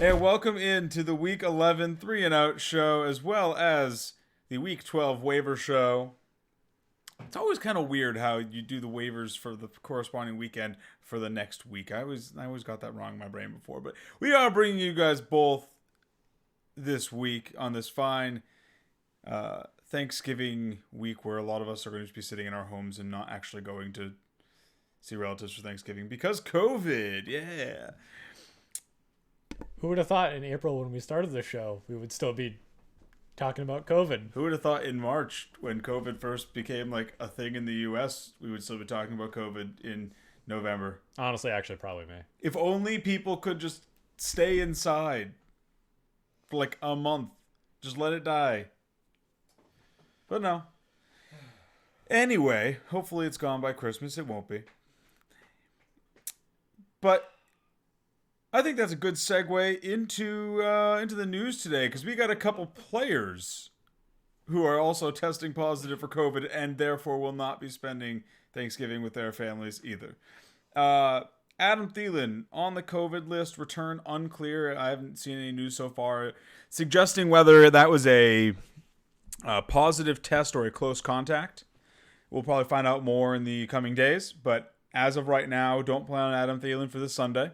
And welcome into the Week 11 3 and Out show, as well as the Week 12 waiver show. It's always kind of weird how you do the waivers for the corresponding weekend for the next week. I always got that wrong in my brain before. But we are bringing you guys both this week on this fine Thanksgiving week where a lot of us are going to be sitting in our homes and not actually going to see relatives for Thanksgiving because COVID. Yeah. Who would have thought in April when we started the show we would still be talking about COVID? Who would have thought in March when COVID first became like a thing in the U.S. we would still be talking about COVID in November? Honestly, actually, probably me. If only people could just stay inside for like a month. Just let it die. But no. Anyway, hopefully it's gone by Christmas. It won't be. But I think that's a good segue into the news today, because we got a couple players who are also testing positive for COVID and therefore will not be spending Thanksgiving with their families either. Adam Thielen on the COVID list, return unclear. I haven't seen any news so far suggesting whether that was a positive test or a close contact. We'll probably find out more in the coming days, but as of right now, don't plan on Adam Thielen for this Sunday.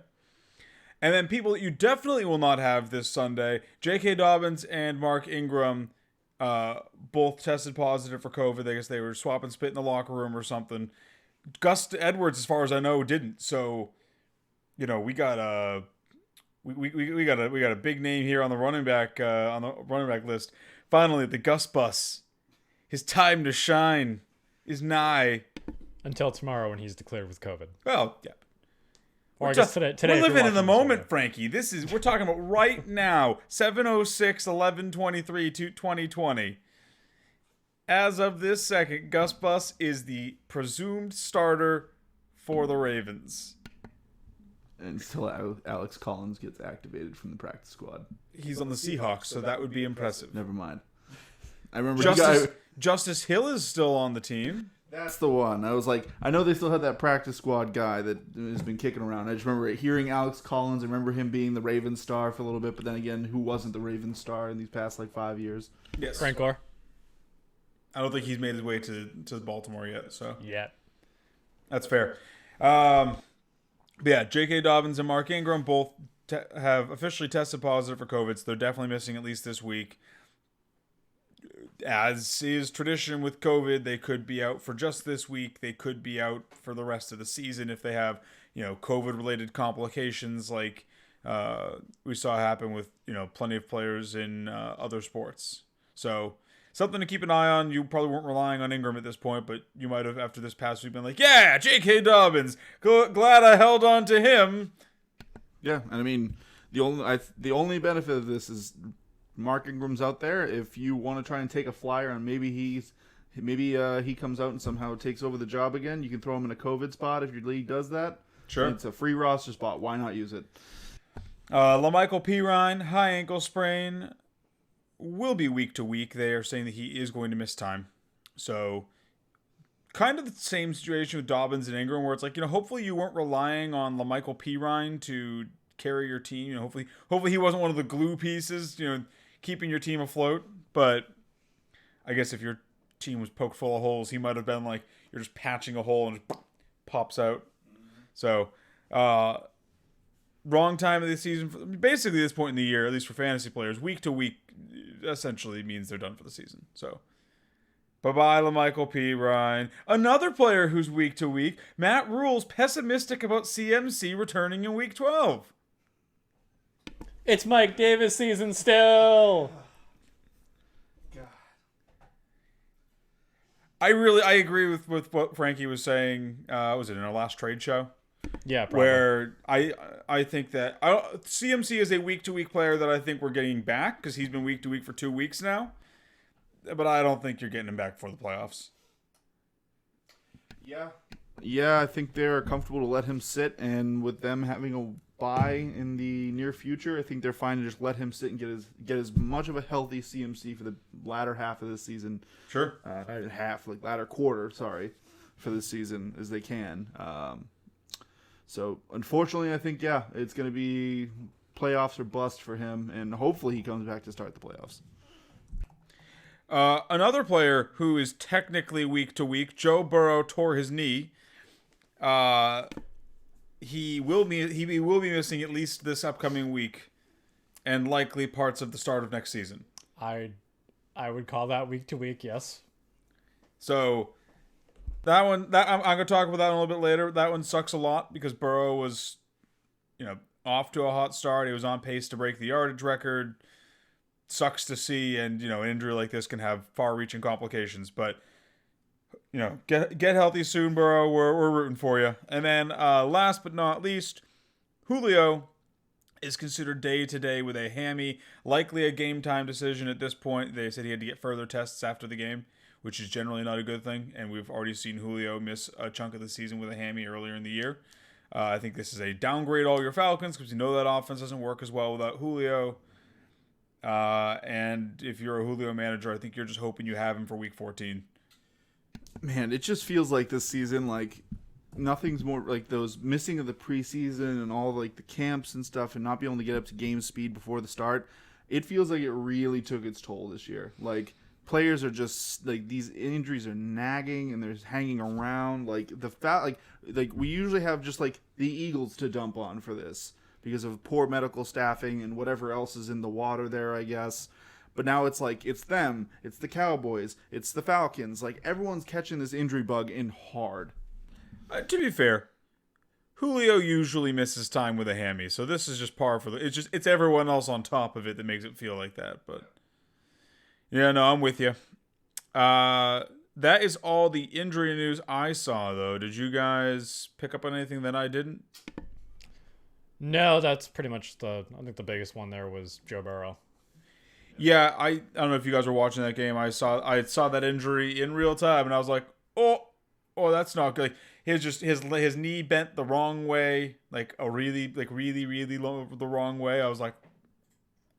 And then people that you definitely will not have this Sunday, J.K. Dobbins and Mark Ingram both tested positive for COVID. I guess they were swapping spit in the locker room or something. Gus Edwards, as far as I know, didn't. So, you know, we got a big name here on the running back list. Finally, the Gus bus. His time to shine is nigh. Until tomorrow when he's declared with COVID. Well, yeah. Or I guess today we're living in the moment, Frankie. We're talking about right now, 7:06/11/23/2020. As of this second, Gus Bus is the presumed starter for the Ravens. Until Alex Collins gets activated from the practice squad. He's on the Seahawks, so that would be impressive. Never mind. I remember Justice Hill is still on the team. That's the one. I was like, I know they still had that practice squad guy that has been kicking around. I just remember hearing Alex Collins. I remember him being the Ravens star for a little bit, but then again, who wasn't the Ravens star in these past 5 years? Yes. Frank Gore? I don't think he's made his way to Baltimore yet. So Yet. That's fair. But yeah, J.K. Dobbins and Mark Ingram both have officially tested positive for COVID, so they're definitely missing at least this week. As is tradition with COVID, they could be out for just this week. They could be out for the rest of the season if they have, COVID-related complications like we saw happen with, plenty of players in other sports. So something to keep an eye on. You probably weren't relying on Ingram at this point, but you might have, after this past week, been like, yeah, J.K. Dobbins. Glad I held on to him. Yeah, and I mean, the only benefit of this is Mark Ingram's out there. If you want to try and take a flyer on maybe he comes out and somehow takes over the job again, you can throw him in a COVID spot if your league does that. Sure. It's a free roster spot. Why not use it? LaMichael Pirine, high ankle sprain, will be week to week. They are saying that he is going to miss time. So kind of the same situation with Dobbins and Ingram, where it's like, hopefully you weren't relying on LaMichael Pirine to carry your team. Hopefully he wasn't one of the glue pieces, keeping your team afloat. But I guess if your team was poked full of holes, he might have been like, you're just patching a hole and it just pops out. So, wrong time of the season. Basically, this point in the year, at least for fantasy players, week to week, essentially means they're done for the season. So, bye-bye, LaMichael Pirine. Another player who's week to week, Matt Rule's pessimistic about CMC returning in week 12. It's Mike Davis season still. God. I agree with what Frankie was saying. Was it in our last trade show? Yeah, probably. Where I think that CMC is a week-to-week player that I think we're getting back because he's been week-to-week for 2 weeks now. But I don't think you're getting him back for the playoffs. Yeah, I think they're comfortable to let him sit, and with them having a bye in the near future, I think they're fine to just let him sit and get as much of a healthy CMC for the latter half of the season. Sure. Latter quarter, for the season as they can. So unfortunately, I think it's going to be playoffs or bust for him, and hopefully he comes back to start the playoffs. Another player who is technically week to week, Joe Burrow tore his knee. He will be missing at least this upcoming week, and likely parts of the start of next season. I would call that week to week, yes. So that one, I'm going to talk about that a little bit later. That one sucks a lot because Burrow was, off to a hot start. He was on pace to break the yardage record. Sucks to see, and an injury like this can have far-reaching complications. But get healthy soon, Burrow. We're rooting for you. And then last but not least, Julio is considered day-to-day with a hammy, likely a game-time decision at this point. They said he had to get further tests after the game, which is generally not a good thing. And we've already seen Julio miss a chunk of the season with a hammy earlier in the year. I think this is a downgrade all your Falcons because you know that offense doesn't work as well without Julio. And if you're a Julio manager, I think you're just hoping you have him for week 14. Man, it just feels like this season, like nothing's more like those missing of the preseason and all like the camps and stuff, and not being able to get up to game speed before the start. It feels like it really took its toll this year. Like players are just like these injuries are nagging and they're just hanging around. Like like we usually have just like the Eagles to dump on for this because of poor medical staffing and whatever else is in the water there, I guess. But now it's like, it's them, it's the Cowboys, it's the Falcons. Like, everyone's catching this injury bug in hard. To be fair, Julio usually misses time with a hammy, so this is just par for the... It's everyone else on top of it that makes it feel like that, but... Yeah, no, I'm with you. That is all the injury news I saw, though. Did you guys pick up on anything that I didn't? No, that's pretty much I think the biggest one there was Joe Burrow. Yeah, I don't know if you guys were watching that game. I saw that injury in real time, and I was like, oh, that's not good. His knee bent the wrong way, like really low the wrong way. I was like,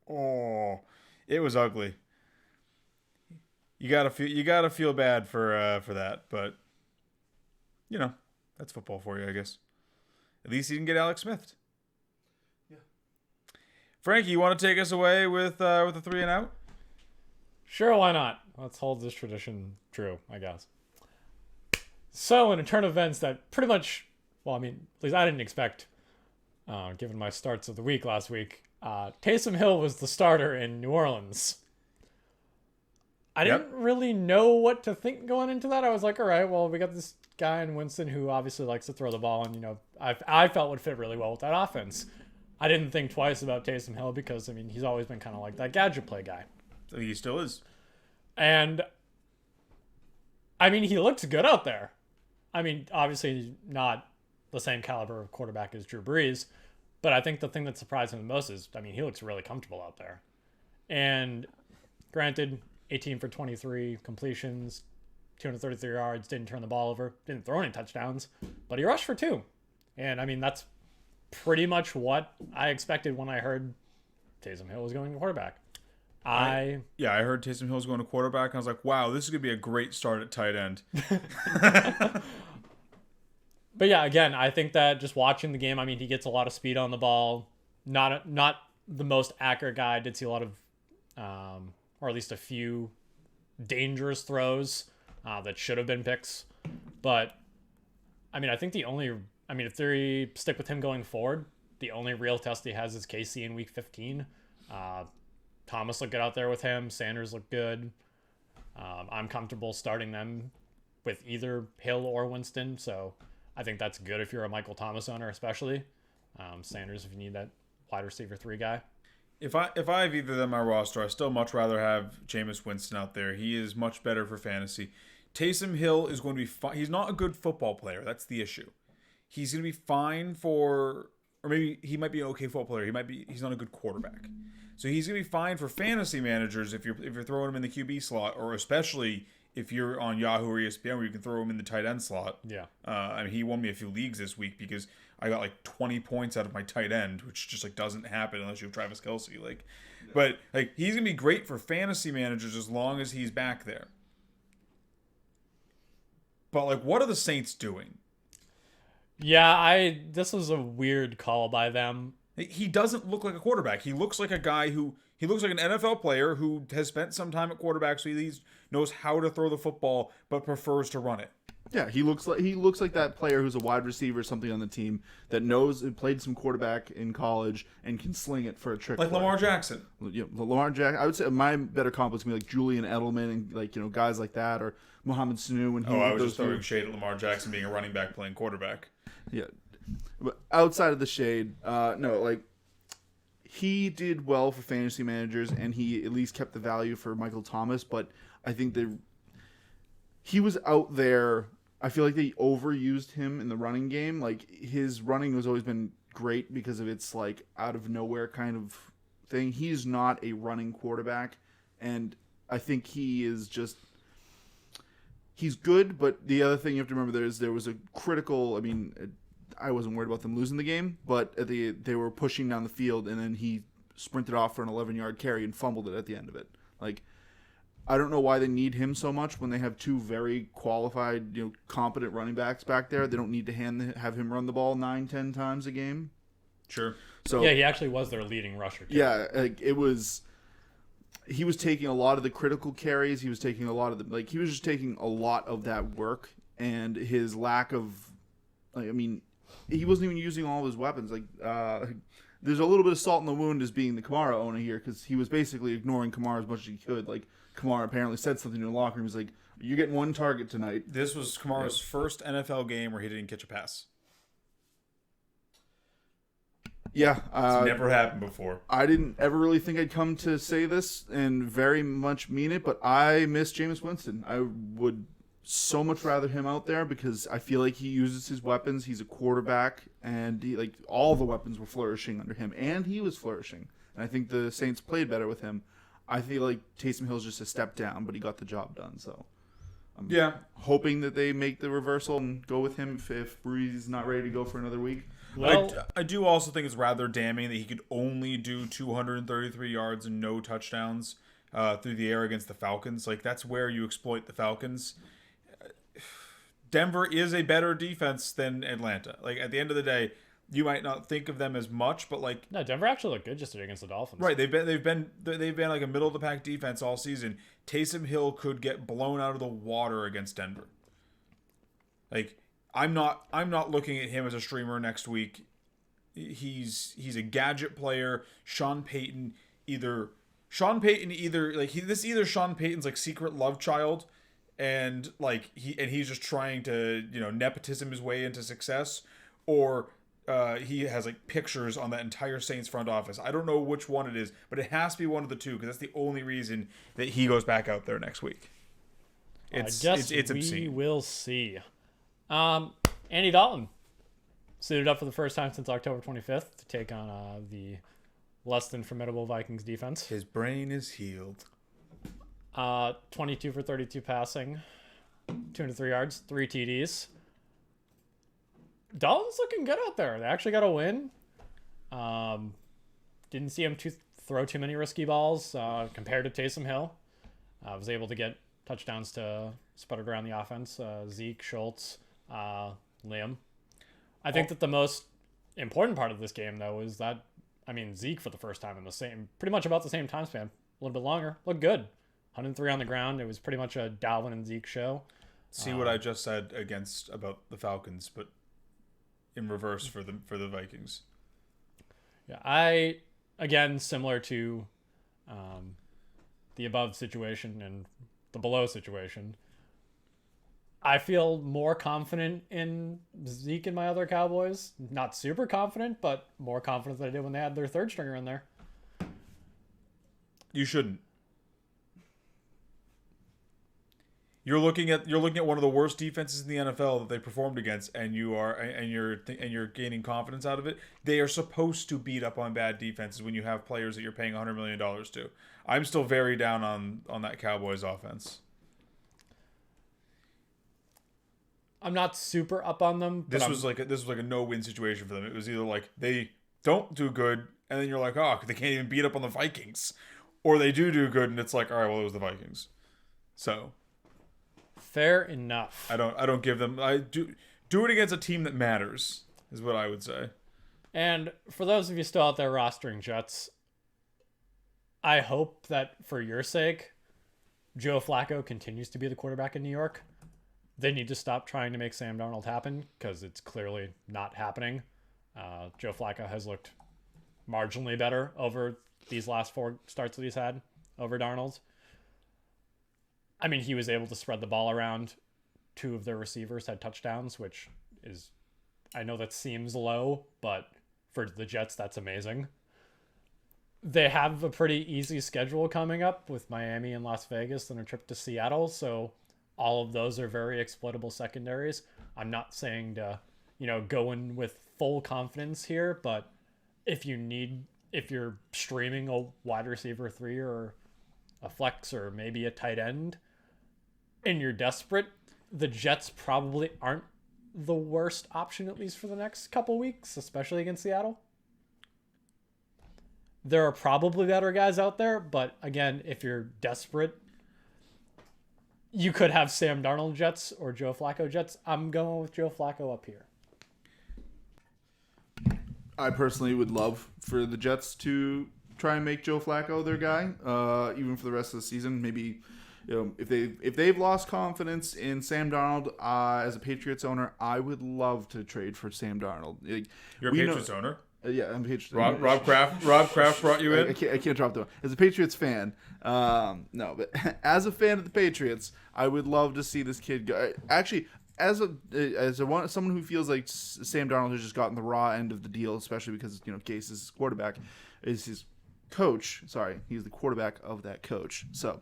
oh, it was ugly. You gotta feel bad for that, but that's football for you, I guess. At least he didn't get Alex Smith. Frankie, you want to take us away with the 3 and out? Sure, why not? Let's hold this tradition true, I guess. So, in a turn of events that pretty much, well, I mean, at least I didn't expect, given my starts of the week last week, Taysom Hill was the starter in New Orleans. I didn't really know what to think going into that. I was like, all right, well, we got this guy in Winston who obviously likes to throw the ball, and, I felt would fit really well with that offense. I didn't think twice about Taysom Hill because, I mean, he's always been kind of like that gadget play guy. I think he still is. And, I mean, he looks good out there. I mean, obviously he's not the same caliber of quarterback as Drew Brees, but I think the thing that surprised him the most is, I mean, he looks really comfortable out there. And, granted, 18 for 23 completions, 233 yards, didn't turn the ball over, didn't throw any touchdowns, but he rushed for 2. And, I mean, that's pretty much what I expected when I heard Taysom Hill was going to quarterback. I heard Taysom Hill was going to quarterback, and I was like, wow, this is going to be a great start at tight end. But yeah, again, I think that just watching the game, I mean, he gets a lot of speed on the ball. Not the most accurate guy. I did see a lot of, or at least a few dangerous throws that should have been picks. But, I mean, I think if they stick with him going forward, the only real test he has is KC in week 15. Thomas looked good out there with him. Sanders looked good. I'm comfortable starting them with either Hill or Winston. So I think that's good if you're a Michael Thomas owner, especially. Sanders, if you need that wide receiver 3 guy. If I have either of them on my roster, I still much rather have Jameis Winston out there. He is much better for fantasy. Taysom Hill is going to be fine. He's not a good football player. That's the issue. He's going to be fine or maybe he might be an okay football player. He's not a good quarterback. So he's going to be fine for fantasy managers if you're throwing him in the QB slot, or especially if you're on Yahoo or ESPN where you can throw him in the tight end slot. Yeah. I mean, he won me a few leagues this week because I got like 20 points out of my tight end, which just like doesn't happen unless you have Travis Kelce. But he's going to be great for fantasy managers as long as he's back there. But what are the Saints doing? Yeah, this was a weird call by them. He doesn't look like a quarterback. He looks like a guy he looks like an NFL player who has spent some time at quarterback, so he at least knows how to throw the football, but prefers to run it. Yeah, he looks like that player who's a wide receiver or something on the team that knows and played some quarterback in college and can sling it for a trick. Like play. Lamar Jackson. Yeah, Lamar Jackson. I would say my better comp is gonna be like Julian Edelman and like guys like that, or Mohamed Sanu. And I was just throwing shade at Lamar Jackson being a running back playing quarterback. Yeah, but outside of the shade, no, like he did well for fantasy managers, and he at least kept the value for Michael Thomas. But I think he was out there. I feel like they overused him in the running game. Like his running has always been great because of its like out of nowhere kind of thing. He's not a running quarterback, and I think he's good. But the other thing you have to remember there was a critical. I mean, I wasn't worried about them losing the game, but they were pushing down the field, and then he sprinted off for an 11-yard carry and fumbled it at the end of it. Like, I don't know why they need him so much when they have two very qualified, competent running backs back there. They don't need to have him run the ball 9-10 times a game. Sure. So yeah, he actually was their leading rusher. Yeah, he was taking a lot of the critical carries. He was taking a lot of he was just taking a lot of that work, and his lack of, he wasn't even using all of his weapons. There's a little bit of salt in the wound as being the Kamara owner here, because he was basically ignoring Kamara as much as he could. Like, Kamara apparently said something in the locker room. He's like, "You're getting one target tonight." This was Kamara's first NFL game where he didn't catch a pass. Yeah. It's never happened before. I didn't ever really think I'd come to say this and very much mean it, but I miss Jameis Winston. I would so much rather him out there because I feel like he uses his weapons. He's a quarterback, and all the weapons were flourishing under him, and he was flourishing. And I think the Saints played better with him. I feel like Taysom Hill's just a step down, but he got the job done. So I'm hoping that they make the reversal and go with him if Bree's not ready to go for another week. Well, I do also think it's rather damning that he could only do 233 yards and no touchdowns through the air against the Falcons. Like, that's where you exploit the Falcons. Denver is a better defense than Atlanta. Like, at the end of the day, you might not think of them as much, but no, Denver actually looked good yesterday against the Dolphins. Right, they've been like a middle of the pack defense all season. Taysom Hill could get blown out of the water against Denver. Like, I'm not looking at him as a streamer next week. He's a gadget player. Sean Payton either Sean Payton's like secret love child, and he's just trying to nepotism his way into success, or he has like pictures on that entire Saints front office. I don't know which one it is, but it has to be one of the two, because that's the only reason that he goes back out there next week. It's obscene. We will see. Andy Dalton suited up for the first time since October 25th to take on the less than formidable Vikings defense. His brain is healed. 22 for 32 passing, 203 yards, 3 TDs. Dalton's looking good out there. They actually got a win. Didn't see him throw too many risky balls compared to Taysom Hill. Was able to get touchdowns to spread it around the offense. Zeke, Schultz, Liam. I think that the most important part of this game, though, is that, Zeke for the first time in pretty much about the same time span, a little bit longer, looked good. 103 on the ground. It was pretty much a Dalvin and Zeke show. See what I just said about the Falcons, but in reverse for the Vikings. Yeah, again, similar to the above situation and the below situation, I feel more confident in Zeke and my other Cowboys. Not super confident, but more confident than I did when they had their third stringer in there. You shouldn't. You're looking at one of the worst defenses in the NFL that they performed against, and you're gaining confidence out of it. They are supposed to beat up on bad defenses when you have players that you're paying $100 million to. I'm still very down on that Cowboys offense. I'm not super up on them. This was like a no-win situation for them. It was either like they don't do good, and then you're like, oh, they can't even beat up on the Vikings, or they do good, and it's like, all right, well, it was the Vikings. So fair enough. I don't give them. I do it against a team that matters, is what I would say. And for those of you still out there rostering Jets, I hope that for your sake, Joe Flacco continues to be the quarterback in New York. They need to stop trying to make Sam Darnold happen because it's clearly not happening. Joe Flacco has looked marginally better over these last 4 starts that he's had over Darnold. I mean, he was able to spread the ball around. 2 of their receivers had touchdowns, which is, I know that seems low, but for the Jets, that's amazing. They have a pretty easy schedule coming up with Miami and Las Vegas and a trip to Seattle. So all of those are very exploitable secondaries. I'm not saying to, go in with full confidence here, but if you're streaming a wide receiver 3 or a flex or maybe a tight end and you're desperate, the Jets probably aren't the worst option, at least for the next couple weeks, especially against Seattle. There are probably better guys out there, but again, if you're desperate, you could have Sam Darnold Jets or Joe Flacco Jets. I'm going with Joe Flacco up here. I personally would love for the Jets to try and make Joe Flacco their guy, even for the rest of the season. Maybe, if they've lost confidence in Sam Darnold, as a Patriots owner, I would love to trade for Sam Darnold. You're a Patriots owner? Yeah, I'm a Patriots. Rob Kraft brought you in? I can't drop the one. As a Patriots fan, no, but as a fan of the Patriots, I would love to see this kid go. Actually, someone who feels like Sam Darnold has just gotten the raw end of the deal, especially because Gase is his quarterback, is his coach. Sorry, he's the quarterback of that coach. So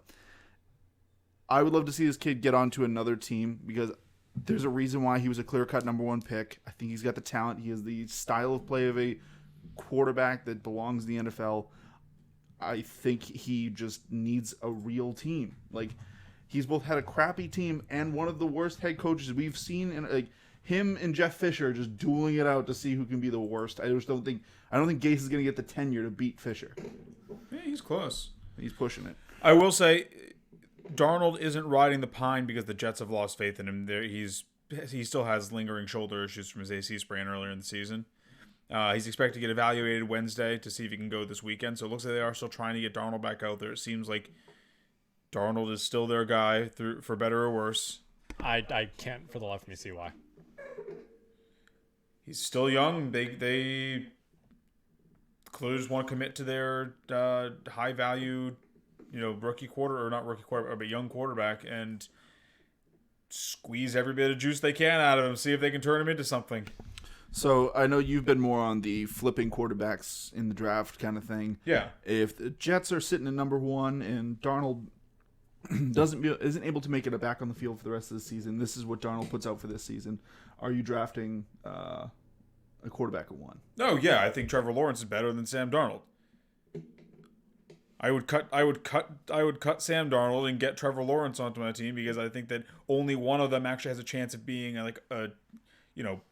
I would love to see this kid get onto another team because there's a reason why he was a clear-cut number 1 pick. I think he's got the talent. He has the style of play of a quarterback that belongs in the NFL. I think he just needs a real team. Like, he's both had a crappy team and one of the worst head coaches we've seen. In him and Jeff Fisher just dueling it out to see who can be the worst. I don't think Gase is going to get the tenure to beat Fisher. Yeah, he's close. He's pushing it. I will say, Darnold isn't riding the pine because the Jets have lost faith in him. He still has lingering shoulder issues from his AC sprain earlier in the season. He's expected to get evaluated Wednesday to see if he can go this weekend. So it looks like they are still trying to get Darnold back out there. It seems like Darnold is still their guy, for better or worse. I can't for the life of me see why. He's still young. They clearly just want to commit to their high value, but young quarterback, and squeeze every bit of juice they can out of him. See if they can turn him into something. So I know you've been more on the flipping quarterbacks in the draft kind of thing. Yeah. If the Jets are sitting at number 1 and Darnold isn't able to make it back on the field for the rest of the season, this is what Darnold puts out for this season. Are you drafting a quarterback at 1? Oh yeah, I think Trevor Lawrence is better than Sam Darnold. I would cut Sam Darnold and get Trevor Lawrence onto my team because I think that only one of them actually has a chance of being a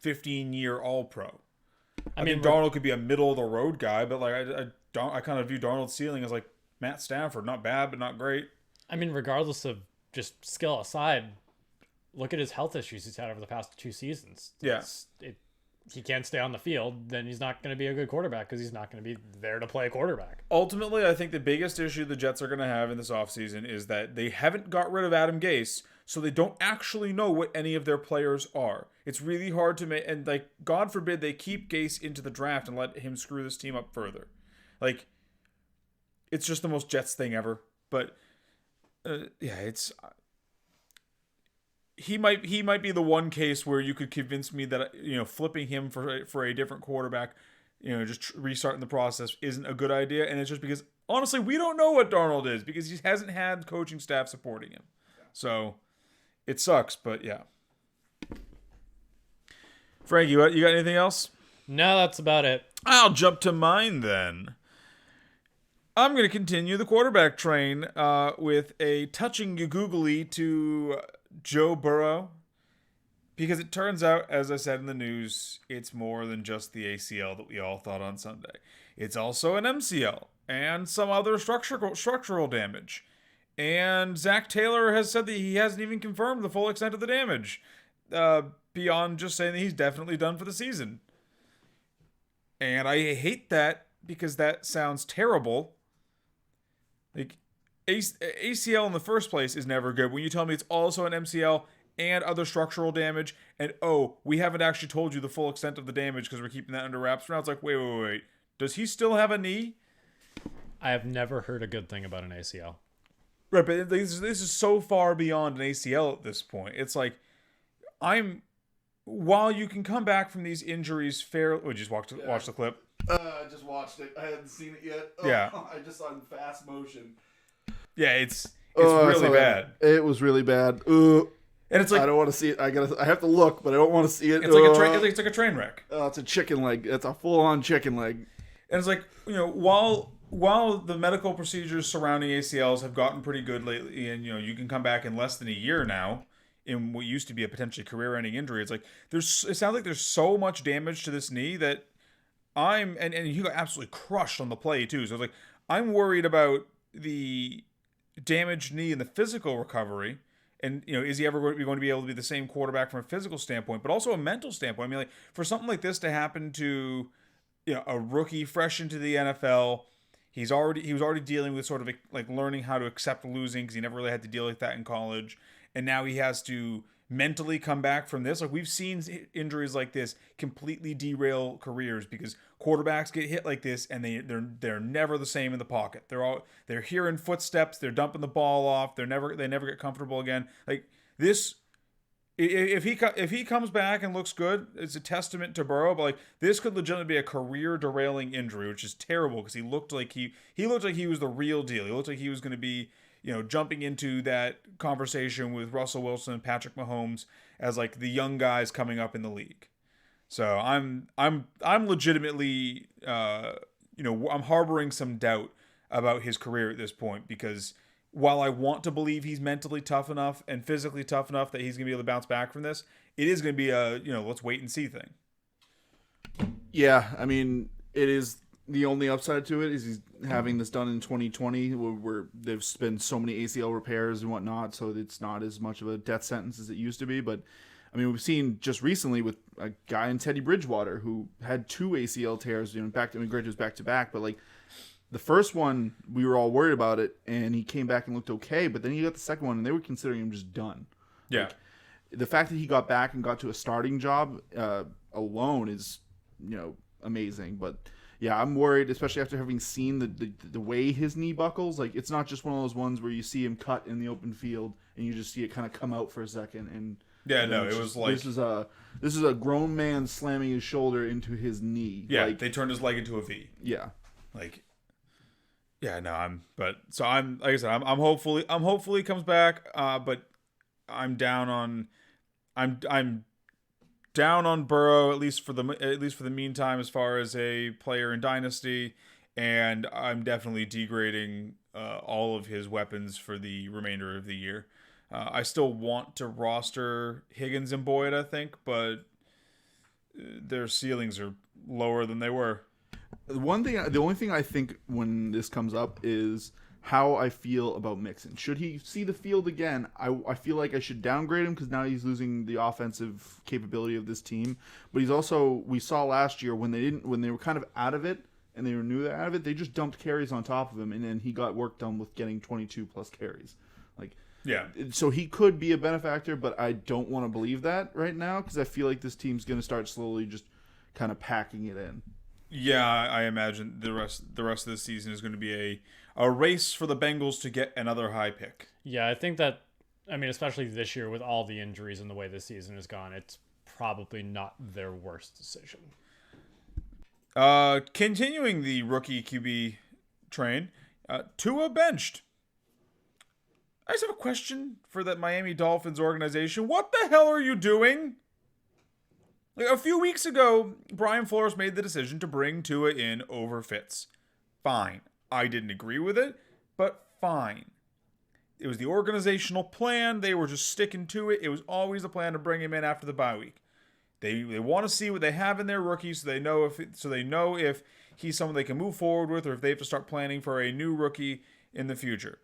15-year All-Pro. I mean, Darnold could be a middle of the road guy, but I kind of view Darnold's ceiling as like Matt Stafford, not bad but not great. I mean, regardless of just skill aside, look at his health issues he's had over the past 2 seasons. Yeah. He can't stay on the field, then he's not going to be a good quarterback because he's not going to be there to play quarterback. Ultimately, I think the biggest issue the Jets are going to have in this offseason is that they haven't got rid of Adam Gase, so they don't actually know what any of their players are. It's really hard to make, and God forbid they keep Gase into the draft and let him screw this team up further. It's just the most Jets thing ever. But it's. He might be the one case where you could convince me that flipping him for a different quarterback, just restarting the process isn't a good idea, and it's just because honestly we don't know what Darnold is because he hasn't had coaching staff supporting him, so it sucks. But yeah, Frank, you got anything else? No, that's about it. I'll jump to mine then. I'm going to continue the quarterback train with a touching googly to Joe Burrow, because it turns out, as I said in the news, it's more than just the ACL that we all thought on Sunday. It's also an MCL and some other structural damage. And Zach Taylor has said that he hasn't even confirmed the full extent of the damage, beyond just saying that he's definitely done for the season. And I hate that because that sounds terrible. Like, ACL in the first place is never good. When you tell me it's also an MCL and other structural damage, and we haven't actually told you the full extent of the damage because we're keeping that under wraps for now. It's like, wait. Does he still have a knee? I have never heard a good thing about an ACL. Right, but this is so far beyond an ACL at this point. It's like, while you can come back from these injuries fairly... We just watch the clip. I just watched it. I hadn't seen it yet. Yeah. I just saw it in fast motion. Yeah, it's really bad. It was really bad. And it's like, I don't want to see it. I have to look, but I don't want to see it. It's like a train wreck. It's a chicken leg. It's a full-on chicken leg. And it's like, while the medical procedures surrounding ACLs have gotten pretty good lately, and you can come back in less than a year now in what used to be a potentially career-ending injury, it's like it sounds like there's so much damage to this knee that and he got absolutely crushed on the play too. So it's like, I'm worried about the damaged knee and the physical recovery. And, is he ever going to be able to be the same quarterback from a physical standpoint, but also a mental standpoint? I mean, like, for something like this to happen to, a rookie fresh into the NFL, he was already dealing with sort of like learning how to accept losing because he never really had to deal with that in college. And now he has to mentally come back from this. Like, we've seen injuries like this completely derail careers because quarterbacks get hit like this and they're never the same in the pocket. They're hearing footsteps, they're dumping the ball off, they never get comfortable again. Like this, if he comes back and looks good, it's a testament to Burrow. But like, this could legitimately be a career derailing injury, which is terrible because he looked like he was the real deal. He looked like he was going to be, jumping into that conversation with Russell Wilson and Patrick Mahomes as like the young guys coming up in the league. So I'm legitimately, I'm harboring some doubt about his career at this point because while I want to believe he's mentally tough enough and physically tough enough that he's going to be able to bounce back from this, it is going to be a, let's wait and see thing. Yeah, I mean, it is. The only upside to it is he's having this done in 2020 where there's been so many ACL repairs and whatnot, so it's not as much of a death sentence as it used to be. But, I mean, we've seen just recently with a guy in Teddy Bridgewater who had 2 ACL tears, granted it was back-to-back, but, like, the first one, we were all worried about it, and he came back and looked okay, but then he got the second one, and they were considering him just done. Yeah. Like, the fact that he got back and got to a starting job alone is, amazing, but... Yeah, I'm worried, especially after having seen the way his knee buckles. Like, it's not just one of those ones where you see him cut in the open field and you just see it kind of come out for a second. And it was like this is a grown man slamming his shoulder into his knee. Yeah, like, they turned his leg into a V. Yeah, like, yeah, no, I'm like I said, I'm hopefully he comes back. But I'm down on Burrow at least for the meantime as far as a player in Dynasty, and I'm definitely degrading all of his weapons for the remainder of the year. I still want to roster Higgins and Boyd, I think, but their ceilings are lower than they were. The only thing I think when this comes up is how I feel about Mixon. Should he see the field again, I feel like I should downgrade him because now he's losing the offensive capability of this team. But he's also, we saw last year when they were kind of out of it and they knew they're out of it, they just dumped carries on top of him, and then he got work done with getting 22 plus carries. Like, yeah. So he could be a benefactor, but I don't want to believe that right now because I feel like this team's going to start slowly just kind of packing it in. Yeah, I imagine the rest of the season is going to be a race for the Bengals to get another high pick. Yeah, I think that, I mean, especially this year with all the injuries and the way this season has gone, it's probably not their worst decision. Continuing the rookie QB train, Tua benched. I just have a question for that Miami Dolphins organization. What the hell are you doing? Like, a few weeks ago, Brian Flores made the decision to bring Tua in over Fitz. Fine. I didn't agree with it, but fine. It was the organizational plan. They were just sticking to it. It was always the plan to bring him in after the bye week. They want to see what they have in their rookies, so they know if he's someone they can move forward with, or if they have to start planning for a new rookie in the future.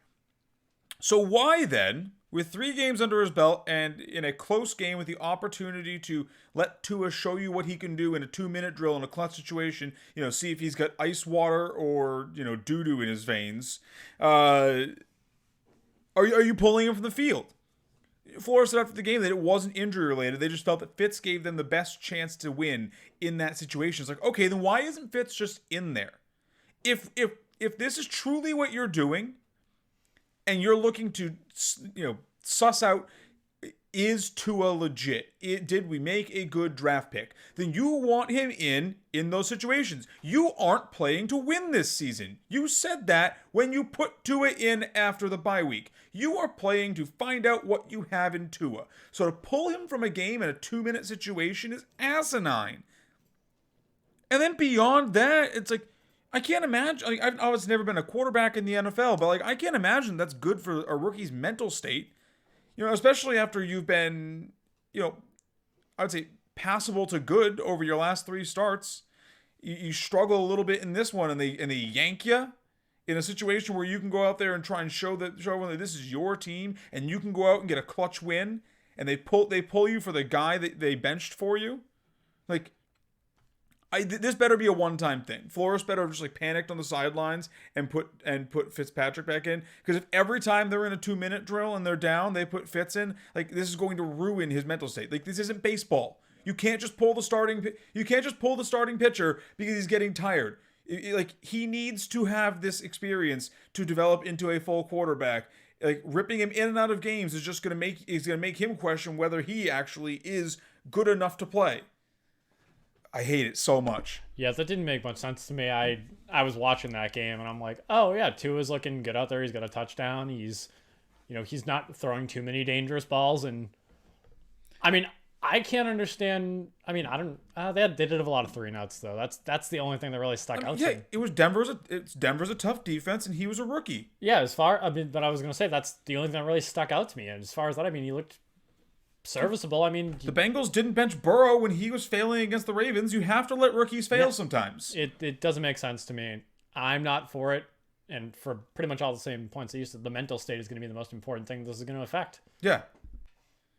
So why then with 3 games under his belt and in a close game with the opportunity to let Tua show you what he can do in a 2-minute drill in a clutch situation, see if he's got ice water or, doo-doo in his veins, are you pulling him from the field? Flores said after the game that it wasn't injury related. They just felt that Fitz gave them the best chance to win in that situation. It's like, okay, then why isn't Fitz just in there? If this is truly what you're doing, and you're looking to, suss out, is Tua legit? Did we make a good draft pick? Then you want him in those situations. You aren't playing to win this season. You said that when you put Tua in after the bye week. You are playing to find out what you have in Tua. So to pull him from a game in a 2-minute situation is asinine. And then beyond that, it's like, I can't imagine. I've obviously never been a quarterback in the NFL, but I can't imagine that's good for a rookie's mental state. Especially after you've been, I would say passable to good over your last 3 starts. You struggle a little bit in this one, and they yank you in a situation where you can go out there and try and show everyone that this is your team, and you can go out and get a clutch win, and they pull you for the guy that they benched for you. This better be a one-time thing. Flores better have just panicked on the sidelines and put Fitzpatrick back in. Because if every time they're in a 2-minute drill and they're down, they put Fitz in, this is going to ruin his mental state. This isn't baseball. You can't just pull the starting pitcher because he's getting tired. He needs to have this experience to develop into a full quarterback. Ripping him in and out of games is just going to make him question whether he actually is good enough to play. I hate it so much. Yeah, that didn't make much sense to me. I was watching that game and I'm like, oh yeah, Tua's looking good out there. He's got a touchdown. He's not throwing too many dangerous balls. And I can't understand. I don't. They did have a lot of 3-and-outs though. That's the only thing that really stuck out. Yeah, it was Denver's a tough defense, and he was a rookie. Yeah, but I was gonna say that's the only thing that really stuck out to me. And as far as that, he looked serviceable. The Bengals didn't bench Burrow when he was failing against the Ravens. You have to let rookies fail sometimes. It doesn't make sense to me. I'm not for it, and for pretty much all the same points that you said, the mental state is going to be the most important thing this is going to affect. Yeah,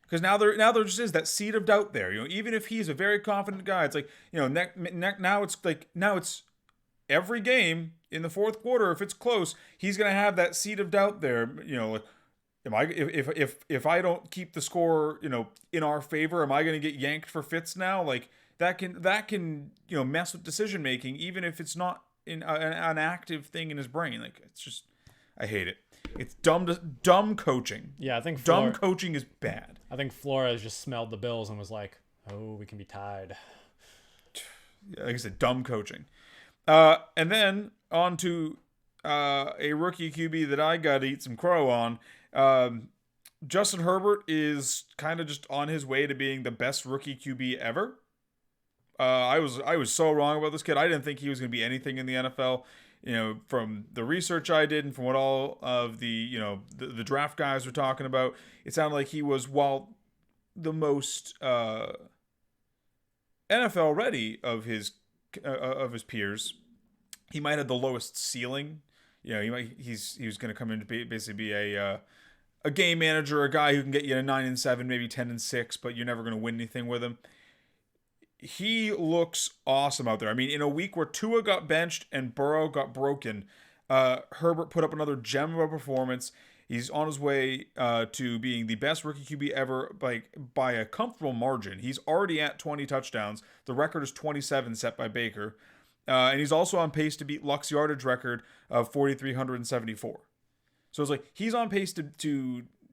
because now there just is that seed of doubt there. Even if he's a very confident guy, it's now it's every game in the fourth quarter. If it's close, he's going to have that seed of doubt there. If I don't keep the score, in our favor, am I going to get yanked for Fitz now? That can mess with decision making, even if it's not in an active thing in his brain. It's just, I hate it. It's dumb coaching. Yeah, I think dumb coaching is bad. I think Flores just smelled the Bills and was like, "Oh, we can be tied." Like I said, dumb coaching. And then on to a rookie QB that I got to eat some crow on. Justin Herbert is kind of just on his way to being the best rookie QB ever. I was so wrong about this kid. I didn't think he was going to be anything in the NFL. From the research I did and from what all of the the draft guys were talking about, it sounded like he was, while the most NFL ready of his peers, he might have the lowest ceiling. He was going to come in to basically be a game manager, a guy who can get you to 9-7, maybe 10-6, but you're never going to win anything with him. He looks awesome out there. In a week where Tua got benched and Burrow got broken, Herbert put up another gem of a performance. He's on his way to being the best rookie QB ever by a comfortable margin. He's already at 20 touchdowns. The record is 27 set by Baker. And he's also on pace to beat Luck's yardage record of 4,374. So it's he's on pace to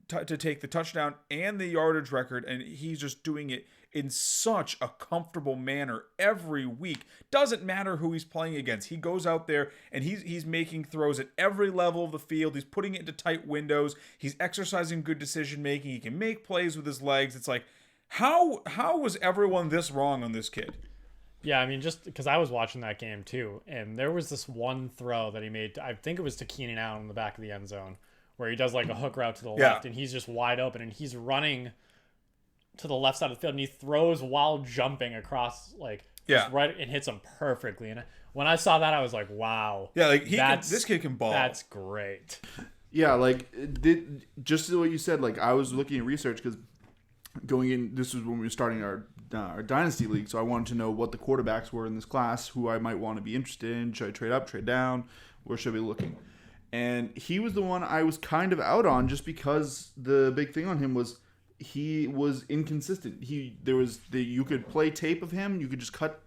take the touchdown and the yardage record, and he's just doing it in such a comfortable manner every week. Doesn't matter who he's playing against. He goes out there and he's making throws at every level of the field. He's putting it into tight windows. He's exercising good decision making. He can make plays with his legs. It's how was everyone this wrong on this kid? Yeah, just because I was watching that game too, and there was this one throw that he made, I think it was to Keenan Allen in the back of the end zone, where he does a hook route to the left, and he's just wide open, and he's running to the left side of the field, and he throws while jumping across, right, and hits him perfectly. And when I saw that, I was like, wow. Yeah, this kid can ball. That's great. Yeah, like just what you said. Like I was looking at research because going in, this was when we were starting our dynasty league, so I wanted to know what the quarterbacks were in this class, who I might want to be interested in. Should I trade up, trade down? Where should I be looking? And he was the one I was kind of out on, just because the big thing on him was he was inconsistent. You could play tape of him, you could just cut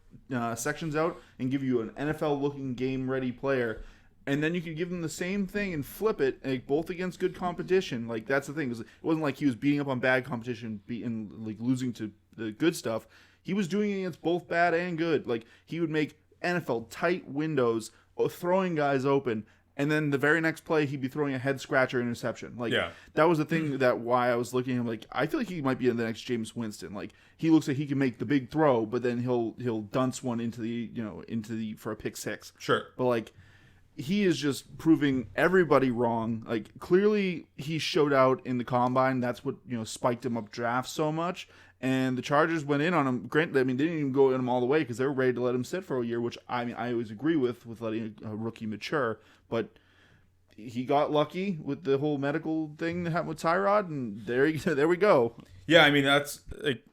sections out and give you an NFL looking game ready player. And then you could give them the same thing and flip it, like, both against good competition. Like, that's the thing. It wasn't like he was beating up on bad competition, losing to the good stuff. He was doing it against both bad and good. Like, he would make NFL tight windows, throwing guys open, and then the very next play, he'd be throwing a head scratcher interception. Like, that was the thing why I was looking at him. Like, I feel like he might be in the next Jameis Winston. Like, he looks like he can make the big throw, but then he'll dunce one into the for a pick six. Sure. But like, he is just proving everybody wrong. Like, clearly he showed out in the combine. That's what, spiked him up draft so much. And the Chargers went in on him. Granted, they didn't even go in him all the way because they were ready to let him sit for a year, which I always agree with letting a rookie mature. But he got lucky with the whole medical thing that happened with Tyrod, and there we go. Yeah, I mean, that's like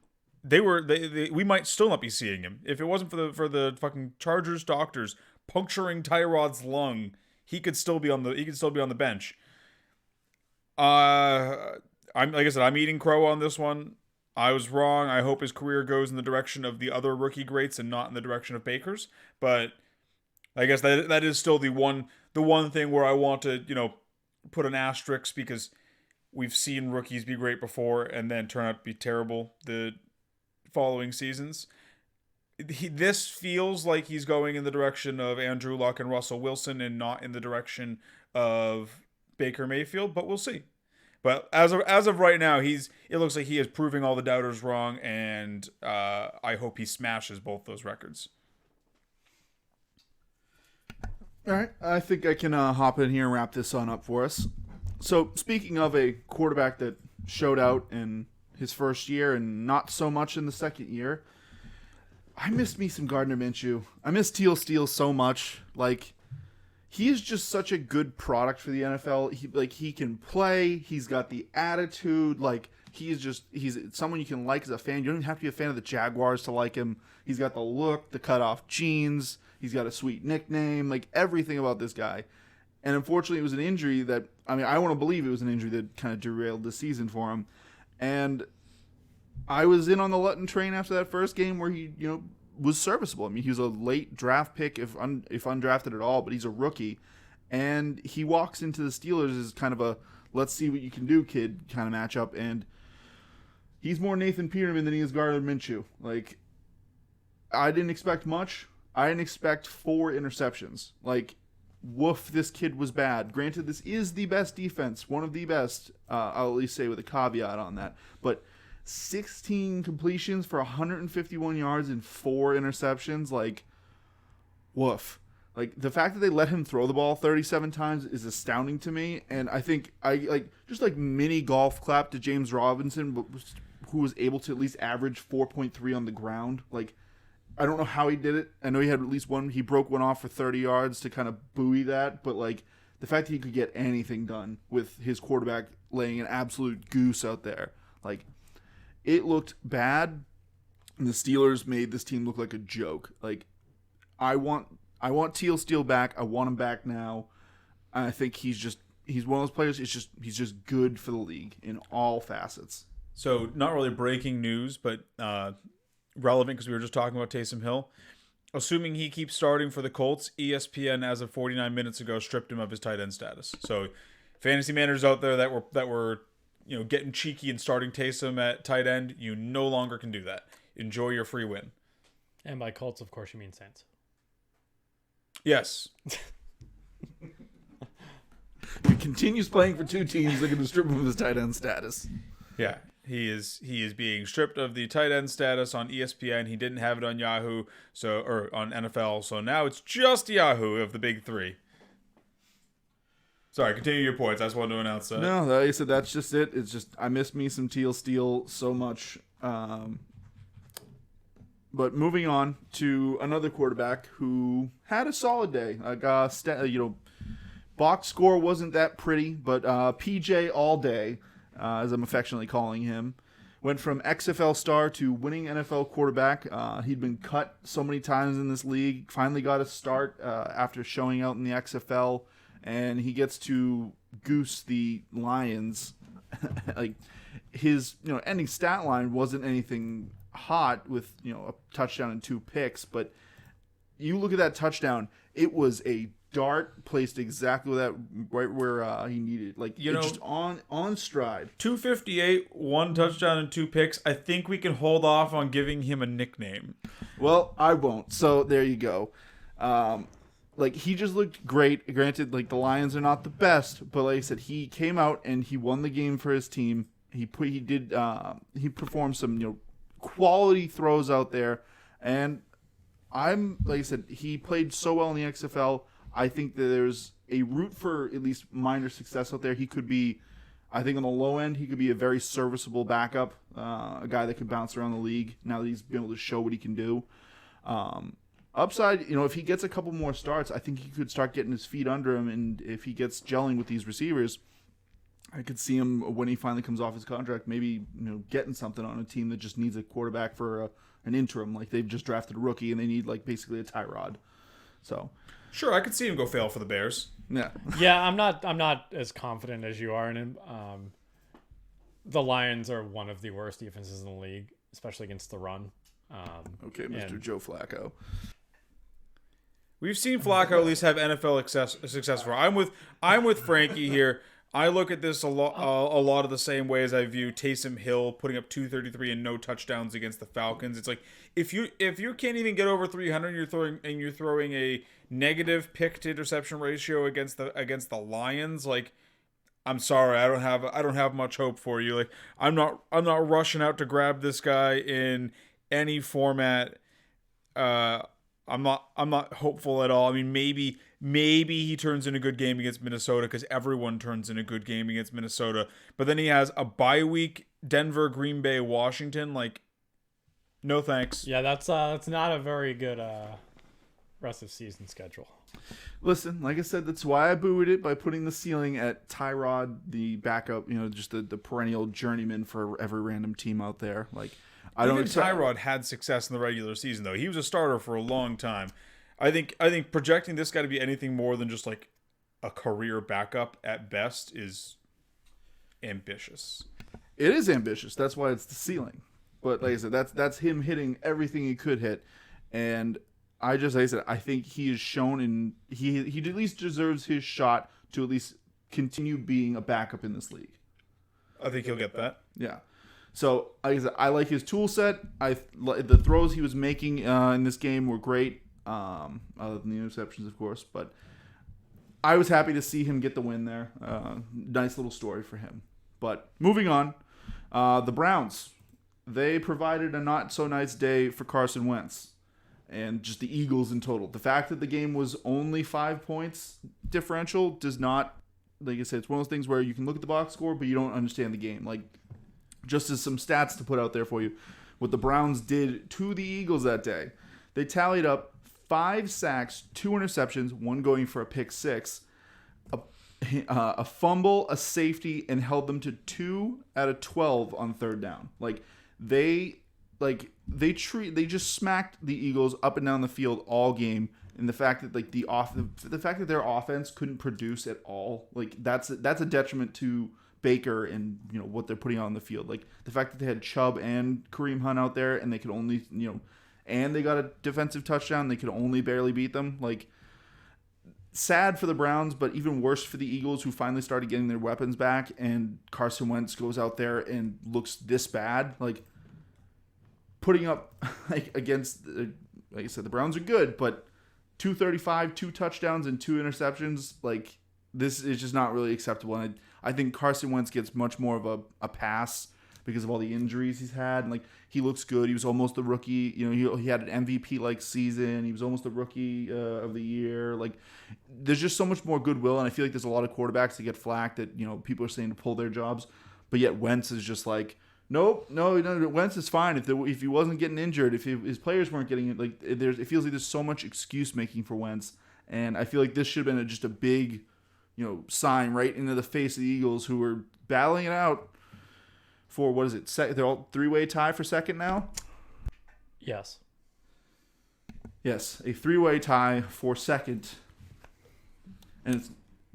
we might still not be seeing him if it wasn't for the fucking Chargers doctors puncturing Tyrod's lung. He could still be on the bench. I'm like I said, I'm eating crow on this one. I was wrong. I hope his career goes in the direction of the other rookie greats and not in the direction of Baker's. But I guess that is still the one thing where I want to, put an asterisk, because we've seen rookies be great before and then turn out to be terrible the following seasons. This feels like he's going in the direction of Andrew Luck and Russell Wilson and not in the direction of Baker Mayfield, but we'll see. But as of right now, it looks like he is proving all the doubters wrong, and I hope he smashes both those records. All right, I think I can hop in here and wrap this on up for us. So, speaking of a quarterback that showed out in his first year and not so much in the second year, I missed me some Gardner Minshew. I miss Teal Steele so much. Like, he is just such a good product for the NFL. He can play. He's got the attitude. Like, he's someone you can like as a fan. You don't even have to be a fan of the Jaguars to like him. He's got the look, the cutoff jeans. He's got a sweet nickname. Like, everything about this guy. And unfortunately, it was an injury that, I want to believe it was an injury that kind of derailed the season for him. And I was in on the Lutton train after that first game where he, was serviceable. I mean, he was a late draft pick, if undrafted at all, but he's a rookie. And he walks into the Steelers as kind of a, let's see what you can do, kid, kind of matchup. And he's more Nathan Peterman than he is Gardner Minshew. Like, I didn't expect much. I didn't expect 4 interceptions. Like, woof, this kid was bad. Granted, this is the best defense, one of the best. I'll at least say with a caveat on that. But 16 completions for 151 yards and 4 interceptions, like, woof. Like, the fact that they let him throw the ball 37 times is astounding to me. And I think mini golf clap to James Robinson, who was able to at least average 4.3 on the ground. Like, I don't know how he did it. I know he had at least one. He broke one off for 30 yards to kind of buoy that. But, like, the fact that he could get anything done with his quarterback laying an absolute goose out there. Like, it looked bad, and the Steelers made this team look like a joke. Like, I want Teal Steele back. I want him back now. I think he's one of those players. He's just good for the league in all facets. So, not really breaking news, but relevant because we were just talking about Taysom Hill. Assuming he keeps starting for the Colts, ESPN as of 49 minutes ago stripped him of his tight end status. So, fantasy managers out there that were getting cheeky and starting Taysom at tight end, you no longer can do that. Enjoy your free win. And by Colts, of course, you mean Saints. Yes. He continues playing for 2 teams. They're going to strip him of his tight end status. Yeah, he is being stripped of the tight end status on ESPN. He didn't have it on Yahoo, or on NFL, so now it's just Yahoo of the big 3. Sorry, continue your points. I just wanted to announce that. No, like I said, that's just it. It's just, I miss me some Teal Steele so much. But moving on to another quarterback who had a solid day. Like, balled Box score wasn't that pretty, but PJ all day, as I'm affectionately calling him, went from XFL star to winning NFL quarterback. He'd been cut so many times in this league. Finally got a start after showing out in the XFL, and he gets to goose the Lions. Like his ending stat line wasn't anything hot with a touchdown and 2 picks, but you look at that touchdown, it was a dart placed exactly that right where he needed. Like just on stride. 258, 1 touchdown and 2 picks. I think we can hold off on giving him a nickname. Well, I won't. So there you go. Like he just looked great. Granted, like the Lions are not the best, but like I said, he came out and he won the game for his team. He performed some quality throws out there, and like I said, he played so well in the XFL. I think that there's a route for at least minor success out there. He could be, I think on the low end, he could be a very serviceable backup, a guy that could bounce around the league now that he's been able to show what he can do. Upside, if he gets a couple more starts, I think he could start getting his feet under him, and if he gets gelling with these receivers, I could see him when he finally comes off his contract, maybe getting something on a team that just needs a quarterback for an interim, like they've just drafted a rookie and they need like basically a Tyrod. So. Sure, I could see him go fail for the Bears. Yeah. Yeah, I'm not as confident as you are in him. The Lions are one of the worst defenses in the league, especially against the run. Okay, Mr. Joe Flacco. We've seen Flacco at least have NFL success for. I'm with Frankie here. I look at this a lot of the same way as I view Taysom Hill putting up 233 and no touchdowns against the Falcons. It's like if you can't even get over 300, you're throwing a negative pick to interception ratio against the Lions. Like, I'm sorry, I don't have much hope for you. Like, I'm not rushing out to grab this guy in any format. I'm not hopeful at all. I mean, maybe he turns in a good game against Minnesota because everyone turns in a good game against Minnesota. But then he has a bye week, Denver, Green Bay, Washington. Like, no thanks. Yeah, that's not a very good rest of season schedule. Listen, like I said, that's why I booed it by putting the ceiling at Tyrod, the backup, just the perennial journeyman for every random team out there. Like, I don't. Tyrod had success in the regular season, though. He was a starter for a long time. I think projecting this guy to be anything more than just like a career backup at best is ambitious. It is ambitious. That's why it's the ceiling. But like I said, that's him hitting everything he could hit, and I think he has shown, and he at least deserves his shot to at least continue being a backup in this league. I think he'll get that. Yeah. So like I said, I like his tool set. The throws he was making in this game were great. Other than the interceptions, of course, but I was happy to see him get the win there. Nice little story for him. But moving on, the Browns, they provided a not so nice day for Carson Wentz and just the Eagles in total. The fact that the game was only 5 points differential does not, like I said, it's one of those things where you can look at the box score, but you don't understand the game. Like, just as some stats to put out there for you, what the Browns did to the Eagles that day, they tallied up 5 sacks, 2 interceptions, 1 going for a pick 6, a fumble, a safety, and held them to 2 out of 12 on third down. They just smacked the Eagles up and down the field all game, and the fact that the fact that their offense couldn't produce at all, that's a detriment to Baker and what they're putting on the field. Like the fact that they had Chubb and Kareem Hunt out there, and they could only and they got a defensive touchdown. They could only barely beat them. Like, sad for the Browns, but even worse for the Eagles, who finally started getting their weapons back. And Carson Wentz goes out there and looks this bad. Like, putting up against, like I said, the Browns are good, but 235, 2 touchdowns, and 2 interceptions. Like, this is just not really acceptable. And I think Carson Wentz gets much more of a pass because of all the injuries he's had. And he looks good. He was almost the rookie. He had an MVP season. He was almost the rookie of the year. Like, there's just so much more goodwill, and I feel like there's a lot of quarterbacks that get flack that people are saying to pull their jobs, but yet Wentz is just like, no. Wentz is fine if he wasn't getting injured, if his players weren't getting it. Like, it feels like there's so much excuse making for Wentz, and I feel like this should have been just a big sign right into the face of the Eagles, who are battling it out for, what is it? They're all three-way tie for second now? Yes. Yes, a three-way tie for second. And it's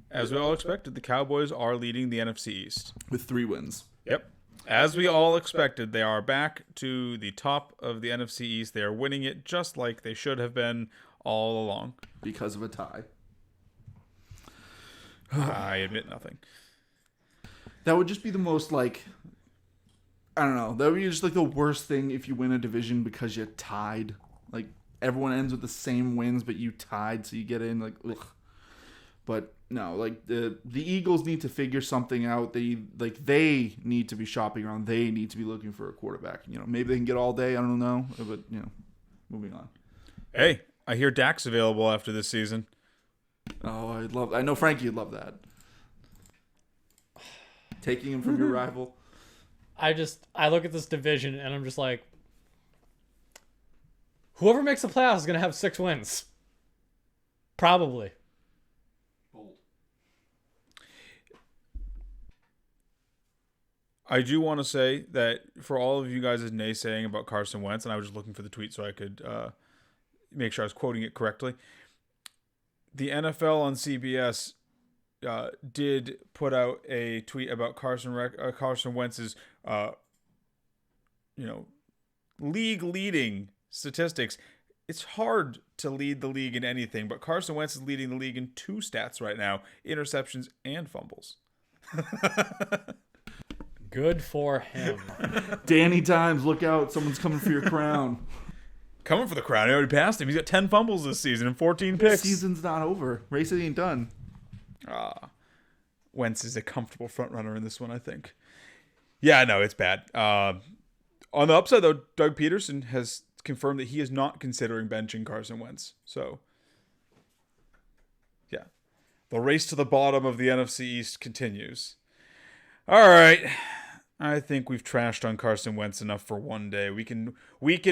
As we all expected, the Cowboys are leading the NFC East. with 3 wins. Yep. As we all expected, they are back to the top of the NFC East. They are winning it just like they should have been all along. Because of a tie. I admit nothing. That would just be the most, I don't know. That would be just, the worst thing if you win a division because you tied. Everyone ends with the same wins, but you tied, so you get in, ugh. But, no, the Eagles need to figure something out. They need to be shopping around. They need to be looking for a quarterback. Maybe they can get all day. I don't know. But, moving on. Hey, I hear Dak's available after this season. Oh, I know Frankie would love that. Taking him from your rival. I look at this division and I'm just like, whoever makes the playoffs is going to have 6 wins. Probably. I do want to say that for all of you guys' naysaying about Carson Wentz, and I was just looking for the tweet so I could make sure I was quoting it correctly. The NFL on CBS did put out a tweet about Carson Wentz's, league-leading statistics. It's hard to lead the league in anything, but Carson Wentz is leading the league in 2 stats right now: interceptions and fumbles. Good for him. Danny Dimes, look out. Someone's coming for your crown. Coming for the crown. He already passed him. He's got 10 fumbles this season and 14 picks. Season's not over. Race ain't done. Wentz is a comfortable front runner in this one, I think. Yeah, no, it's bad. On the upside, though, Doug Peterson has confirmed that he is not considering benching Carson Wentz. So, yeah. The race to the bottom of the NFC East continues. All right. I think we've trashed on Carson Wentz enough for one day. We can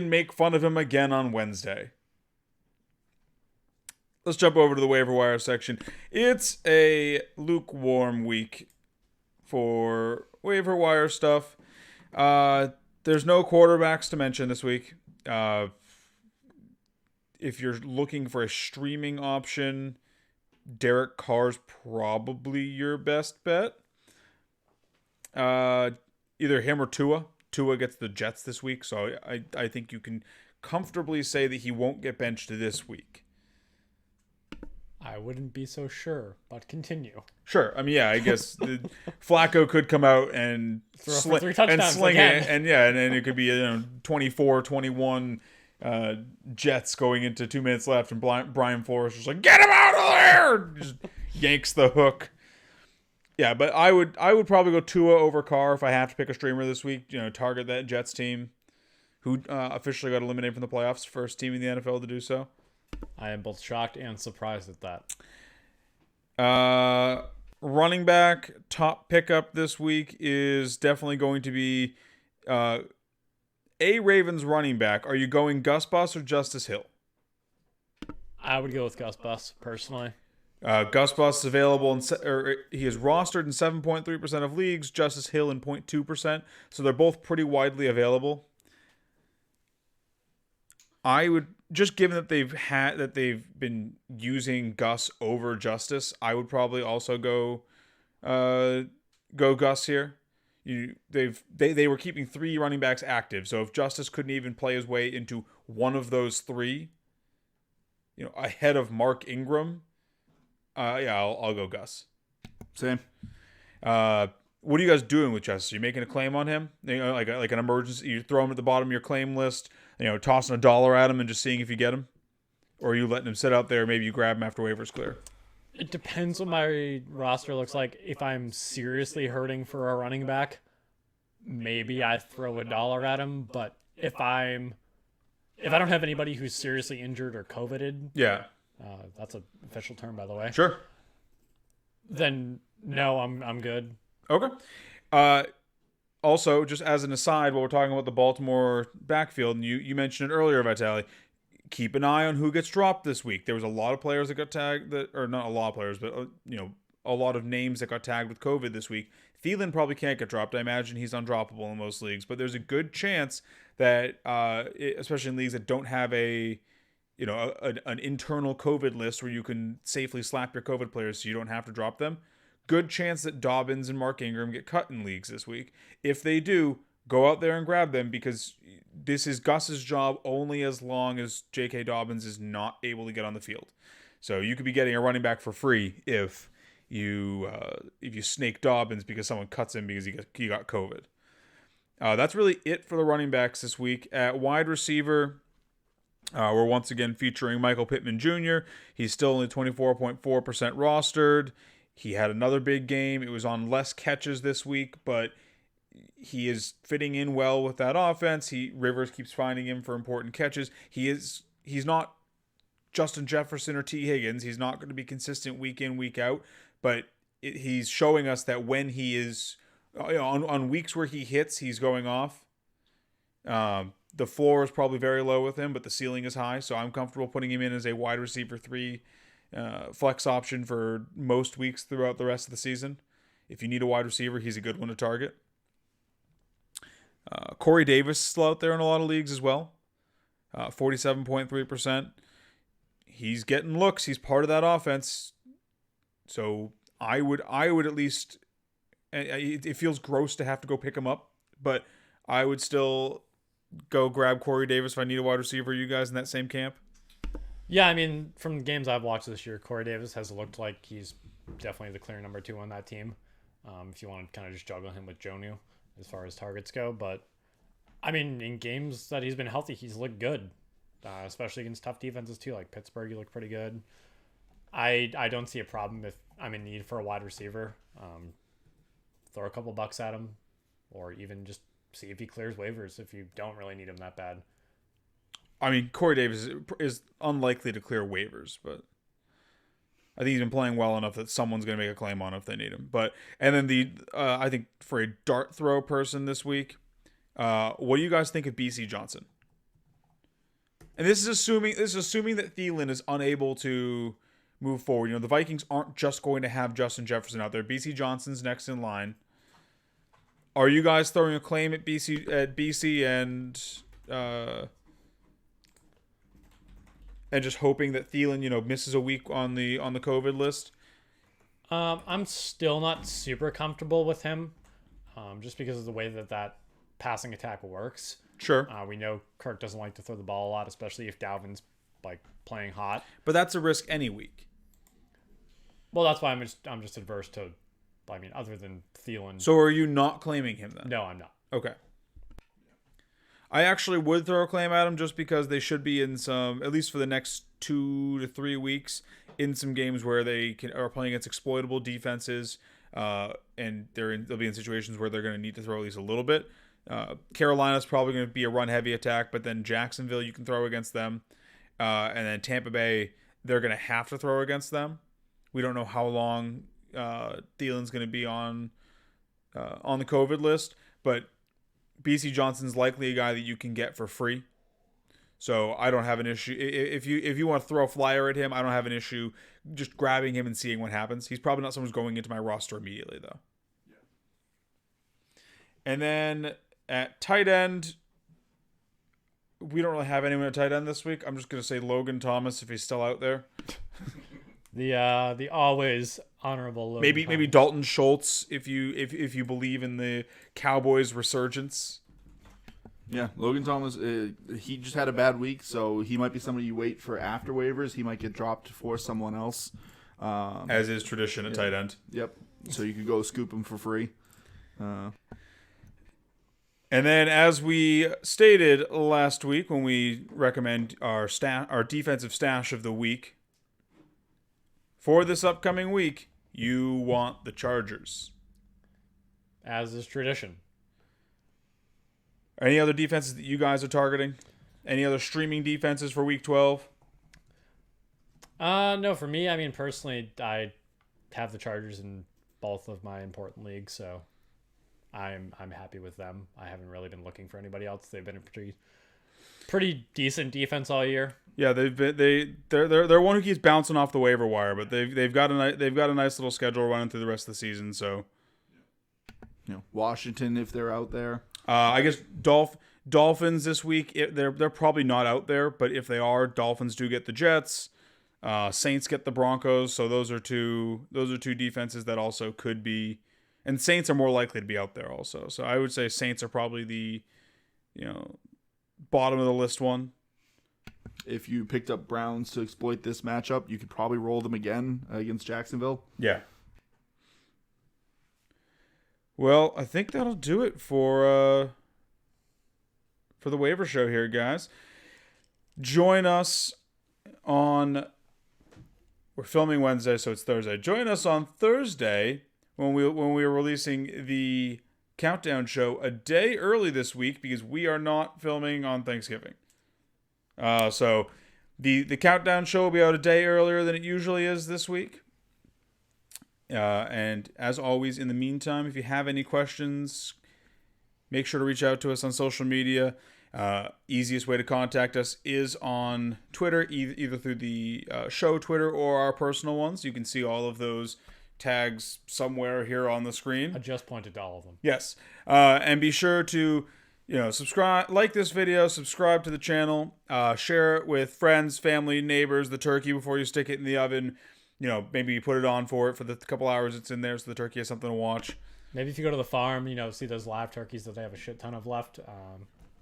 make fun of him again on Wednesday. Let's jump over to the waiver wire section. It's a lukewarm week for waiver wire stuff. There's no quarterbacks to mention this week. If you're looking for a streaming option, Derek Carr's probably your best bet. Either him or Tua. Tua gets the Jets this week, so I think you can comfortably say that he won't get benched this week. I wouldn't be so sure, but continue. Sure. I mean, yeah, I guess Flacco could come out and throw for 3 touchdowns sling again. it, and yeah, and it could be 24-21 Jets going into 2 minutes left, and Brian Flores just like, get him out of there! Just yanks the hook. Yeah, but I would probably go Tua over Carr if I have to pick a streamer this week. Target that Jets team, who officially got eliminated from the playoffs, first team in the NFL to do so. I am both shocked and surprised at that. Running back top pickup this week is definitely going to be a Ravens running back. Are you going Gus Bus or Justice Hill? I would go with Gus Bus personally. Gus Bus is available, he is rostered in 7.3% of leagues. Justice Hill in 0.2%. So they're both pretty widely available. I would, just given that they've been using Gus over Justice, I would probably also go Gus here. They were keeping 3 running backs active, so if Justice couldn't even play his way into one of those 3, ahead of Mark Ingram, I'll go Gus. Same. What are you guys doing with Justice? Are you making a claim on him? Like an emergency? You throw him at the bottom of your claim list, tossing $1 at him and just seeing if you get him? Or are you letting him sit out there? Maybe you grab him after waivers clear? It depends what my roster looks like. If I'm seriously hurting for a running back, maybe I throw $1 at him. But if I don't have anybody who's seriously injured or COVIDed, yeah, that's an official term, by the way. Sure. Then no, I'm good. Okay. Also, just as an aside, while we're talking about the Baltimore backfield, and you mentioned it earlier, Vitaly, keep an eye on who gets dropped this week. There was a lot of players that got tagged, or not a lot of players, but a lot of names that got tagged with COVID this week. Thielen probably can't get dropped. I imagine he's undroppable in most leagues, but there's a good chance that, especially in leagues that don't have an internal COVID list where you can safely slap your COVID players so you don't have to drop them. Good chance that Dobbins and Mark Ingram get cut in leagues this week. If they do, go out there and grab them, because this is Gus's job only as long as J.K. Dobbins is not able to get on the field. So you could be getting a running back for free if you snake Dobbins because someone cuts him because he got COVID. That's really it for the running backs this week. At wide receiver, we're once again featuring Michael Pittman Jr. He's still only 24.4% rostered. He had another big game. It was on less catches this week, but he is fitting in well with that offense. Rivers keeps finding him for important catches. He's not Justin Jefferson or T. Higgins. He's not going to be consistent week in, week out, but he's showing us that when he is on weeks where he hits, he's going off. The floor is probably very low with him, but the ceiling is high, so I'm comfortable putting him in as a wide receiver 3 flex option for most weeks throughout the rest of the season. If you need a wide receiver, he's a good one to target. Corey Davis is still out there in a lot of leagues as well. 47.3%. He's getting looks. He's part of that offense. So I would at least, it feels gross to have to go pick him up, but I would still go grab Corey Davis if I need a wide receiver. You guys in that same camp? Yeah, I mean, from the games I've watched this year, Corey Davis has looked like he's definitely the clear number 2 on that team. If you want to kind of just juggle him with Jonnu as far as targets go. But, I mean, in games that he's been healthy, he's looked good, especially against tough defenses too. Like Pittsburgh, he looked pretty good. I don't see a problem if I'm in need for a wide receiver. Throw a couple bucks at him, or even just see if he clears waivers if you don't really need him that bad. I mean, Corey Davis is unlikely to clear waivers, but I think he's been playing well enough that someone's going to make a claim on him if they need him. And then I think for a dart throw person this week, what do you guys think of BC Johnson? And this is assuming that Thielen is unable to move forward. The Vikings aren't just going to have Justin Jefferson out there. BC Johnson's next in line. Are you guys throwing a claim at BC and just hoping that Thielen, misses a week on the COVID list? I'm still not super comfortable with him, just because of the way that passing attack works. Sure. We know Kirk doesn't like to throw the ball a lot, especially if Dalvin's playing hot. But that's a risk any week. Well, that's why I'm just adverse to. I mean, other than Thielen. So are you not claiming him then? No, I'm not. Okay. I actually would throw a claim at him just because they should be in some, at least for the next 2 to 3 weeks, in some games where they are playing against exploitable defenses, and they'll be in situations where they're going to need to throw at least a little bit. Carolina's probably going to be a run-heavy attack, but then Jacksonville, you can throw against them. And then Tampa Bay, they're going to have to throw against them. We don't know how long Thielen's going to be on the COVID list, but BC Johnson's likely a guy that you can get for free. So I don't have an issue. If you want to throw a flyer at him, I don't have an issue just grabbing him and seeing what happens. He's probably not someone who's going into my roster immediately, though. Yeah. And then at tight end, we don't really have anyone at tight end this week. I'm just going to say Logan Thomas if he's still out there. The always honorable Logan Thomas. Maybe Dalton Schultz if you believe in the Cowboys resurgence. Yeah, Logan Thomas, he just had a bad week, so he might be somebody you wait for after waivers. He might get dropped for someone else. As is tradition at tight end. Yep. So you could go scoop him for free. And then, as we stated last week when we recommend our defensive stash of the week, for this upcoming week, you want the Chargers. As is tradition. Any other defenses that you guys are targeting? Any other streaming defenses for Week 12? No, for me, I mean, personally, I have the Chargers in both of my important leagues, so I'm happy with them. I haven't really been looking for anybody else. They've been a pretty decent defense all year. Yeah, they're one who keeps bouncing off the waiver wire, but they've got a nice little schedule running through the rest of the season. So, Washington, if they're out there, I guess Dolphins this week, they're probably not out there, but if they are, Dolphins do get the Jets. Saints get the Broncos, so those are two defenses that also could be, and Saints are more likely to be out there also. So I would say Saints are probably the bottom of the list one. If you picked up Browns to exploit this matchup, you could probably roll them again against Jacksonville. Yeah. Well, I think that'll do it for the waiver show here, guys. Join us on. We're filming Wednesday, so it's Thursday. Join us on Thursday when we are releasing the countdown show a day early this week because we are not filming on Thanksgiving. So the countdown show will be out a day earlier than it usually is this week. And as always, in the meantime, if you have any questions, make sure to reach out to us on social media. Easiest way to contact us is on Twitter, either through the show Twitter or our personal ones. You can see all of those tags somewhere here on the screen. I just pointed to all of them. Yes. And be sure to subscribe, like this video, subscribe to the channel, share it with friends, family, neighbors, the turkey before you stick it in the oven. Maybe you put it on for the couple hours it's in there so the turkey has something to watch. Maybe if you go to the farm, see those live turkeys that they have a shit ton of left.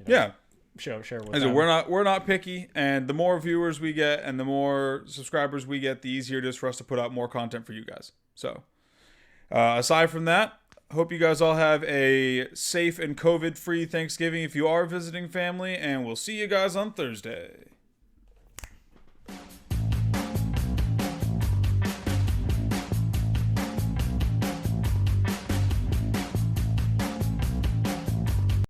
Yeah. Share with them. them. We're not picky, and the more viewers we get and the more subscribers we get, the easier it is for us to put out more content for you guys. So, aside from that, hope you guys all have a safe and COVID-free Thanksgiving if you are visiting family, and we'll see you guys on Thursday.